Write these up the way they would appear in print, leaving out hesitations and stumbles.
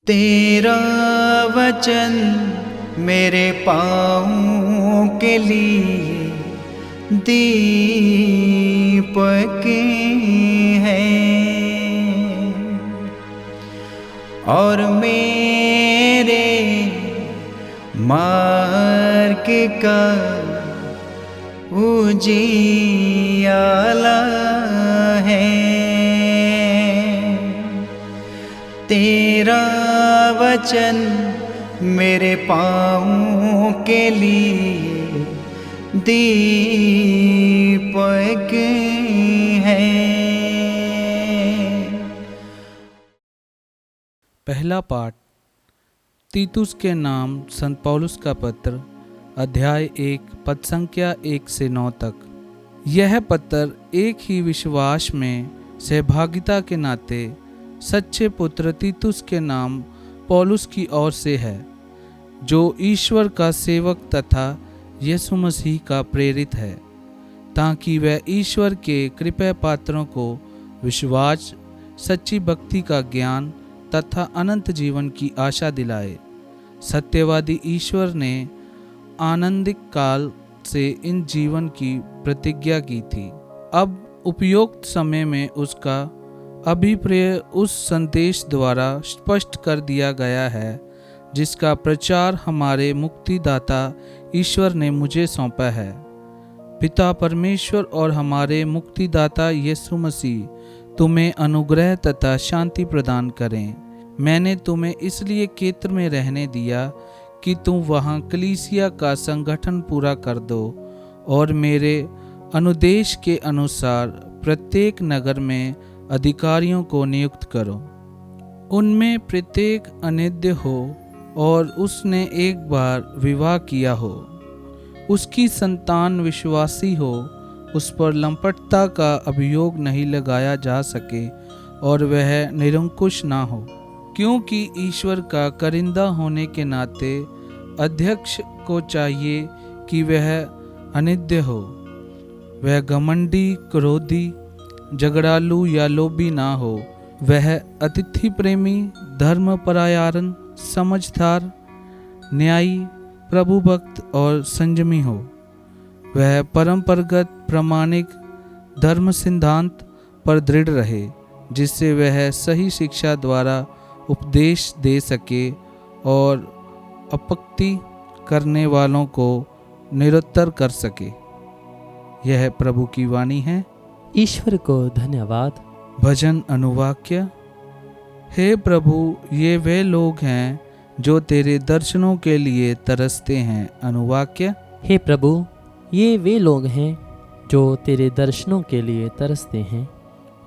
तेरा वचन मेरे पाँवों के लिए दीपक है और मेरे मार्ग का उजियाला है। तेरा वचन मेरे पाँवों के लिए दीपक है। पहला पाठ तीतुस के नाम संत पौलुस का पत्र, अध्याय 1 पद संख्या 1 से 9 तक। यह पत्र एक ही विश्वास में सहभागिता के नाते सच्चे पुत्र तीतुस के नाम पौलुस की ओर से है, जो ईश्वर का सेवक तथा यीशु मसीह का प्रेरित है, ताकि वह ईश्वर के कृपा पात्रों को विश्वास, सच्ची भक्ति का ज्ञान तथा अनंत जीवन की आशा दिलाए। सत्यवादी ईश्वर ने आनंदिक काल से इन जीवन की प्रतिज्ञा की थी। अब उपयुक्त समय में उसका अभिप्राय उस संदेश द्वारा स्पष्ट कर दिया गया है, जिसका प्रचार हमारे मुक्तिदाता ईश्वर ने मुझे सौंपा है। पिता परमेश्वर और हमारे मुक्तिदाता यीशु मसीह तुम्हें अनुग्रह तथा शांति प्रदान करें। मैंने तुम्हें इसलिए केत्र में रहने दिया कि तुम वहाँ कलीसिया का संगठन पूरा कर दो और मेरे अनुदेश के अनुसार प्रत्येक नगर में अधिकारियों को नियुक्त करो। उनमें प्रत्येक अनिद्य हो और उसने एक बार विवाह किया हो, उसकी संतान विश्वासी हो, उस पर लंपटता का अभियोग नहीं लगाया जा सके और वह निरंकुश ना हो। क्योंकि ईश्वर का करिंदा होने के नाते अध्यक्ष को चाहिए कि वह अनिद्य हो, वह घमंडी, क्रोधी, झगड़ालू या लोभी ना हो, वह अतिथि प्रेमी, धर्मपरायण, समझदार, न्यायी, प्रभुभक्त और संयमी हो। वह परंपरागत प्रामाणिक धर्म सिद्धांत पर दृढ़ रहे, जिससे वह सही शिक्षा द्वारा उपदेश दे सके और अपक्ति करने वालों को निरुत्तर कर सके। यह प्रभु की वाणी है। ईश्वर को धन्यवाद। भजन अनुवाक्य। हे प्रभु, ये वे लोग हैं जो तेरे दर्शनों के लिए तरसते हैं। अनुवाक्य। हे प्रभु, ये वे लोग हैं जो तेरे दर्शनों के लिए तरसते हैं।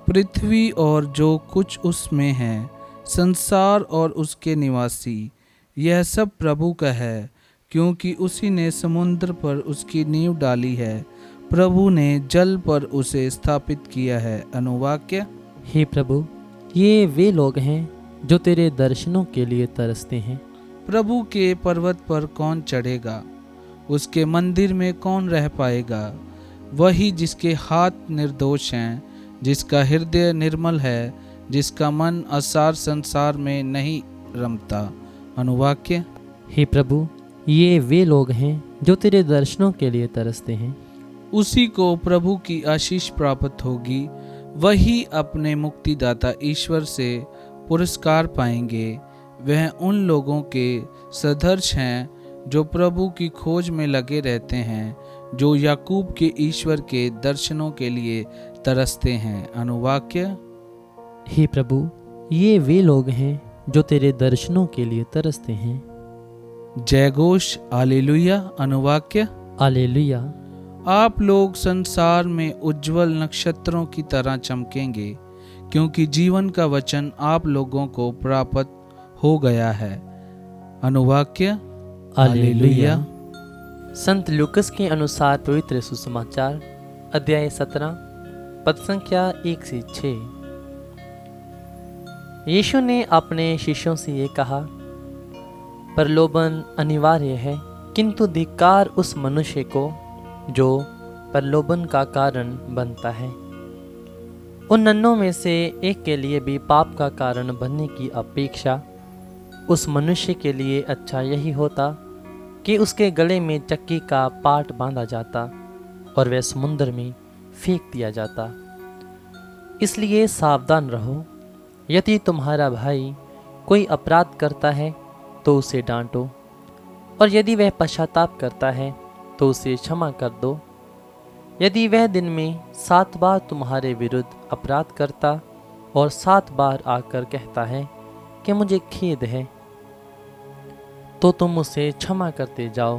पृथ्वी और जो कुछ उसमें है, संसार और उसके निवासी, यह सब प्रभु का है, क्योंकि उसी ने समुद्र पर उसकी नींव डाली है, प्रभु ने जल पर उसे स्थापित किया है। अनुवाक्य। हे प्रभु, ये वे लोग हैं जो तेरे दर्शनों के लिए तरसते हैं। प्रभु के पर्वत पर कौन चढ़ेगा? उसके मंदिर में कौन रह पाएगा? वही जिसके हाथ निर्दोष हैं, जिसका हृदय निर्मल है, जिसका मन असार संसार में नहीं रमता। अनुवाक्य। हे प्रभु, ये वे लोग हैं जो तेरे दर्शनों के लिए तरसते हैं। उसी को प्रभु की आशीष प्राप्त होगी, वही अपने मुक्तिदाता ईश्वर से पुरस्कार पाएंगे। वह उन लोगों के सदर्श हैं जो प्रभु की खोज में लगे रहते हैं, जो याकूब के ईश्वर के दर्शनों के लिए तरसते हैं। अनुवाक्य। हे प्रभु, ये वे लोग हैं जो तेरे दर्शनों के लिए तरसते हैं। जयघोष हालेलुया। अनुवाक्य। हालेलुया। आप लोग संसार में उज्जवल नक्षत्रों की तरह चमकेंगे, क्योंकि जीवन का वचन आप लोगों को प्राप्त हो गया है। अनुवाक्य। हालेलुया। संत लूकस के अनुसार पवित्र सुसमाचार, अध्याय 17 पद संख्या 1 से 6। यीशु ने अपने शिष्यों से ये कहा, प्रलोभन अनिवार्य है, किंतु धिक्कार उस मनुष्य को जो प्रलोभन का कारण बनता है। उन नन्हों में से एक के लिए भी पाप का कारण बनने की अपेक्षा उस मनुष्य के लिए अच्छा यही होता कि उसके गले में चक्की का पाट बांधा जाता और वह समुद्र में फेंक दिया जाता। इसलिए सावधान रहो, यदि तुम्हारा भाई कोई अपराध करता है तो उसे डांटो, और यदि वह पश्चाताप करता है तो उसे क्षमा कर दो। यदि वह दिन में 7 बार तुम्हारे विरुद्ध अपराध करता और 7 बार आकर कहता है कि मुझे खेद है, तो तुम उसे क्षमा करते जाओ।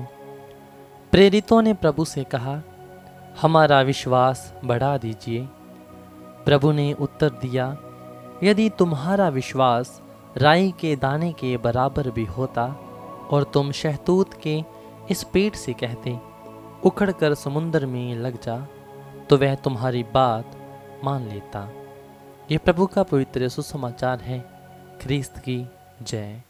प्रेरितों ने प्रभु से कहा, हमारा विश्वास बढ़ा दीजिए। प्रभु ने उत्तर दिया, यदि तुम्हारा विश्वास राई के दाने के बराबर भी होता और तुम शहतूत के इस पेड़ से कहते, उखड़कर समुद्र में लग जा, तो वह तुम्हारी बात मान लेता। ये प्रभु का पवित्र सुसमाचार है। ख्रीस्त की जय।